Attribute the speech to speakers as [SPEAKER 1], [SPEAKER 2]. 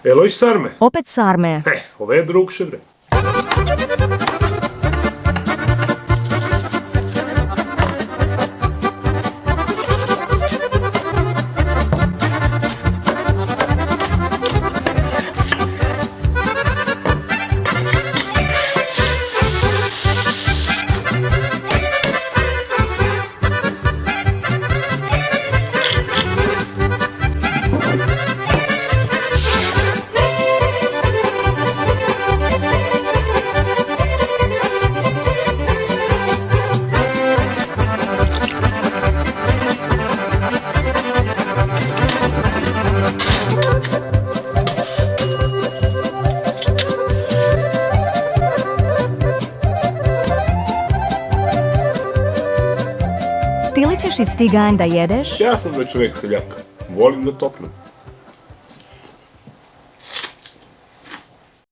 [SPEAKER 1] Eloš sarme.
[SPEAKER 2] Opet sarme.
[SPEAKER 1] Ove je drugše, bre.
[SPEAKER 2] Ti li ćeš iz tiganj da jedeš?
[SPEAKER 1] Ja sam već uvijek seljak. Volim da topnem.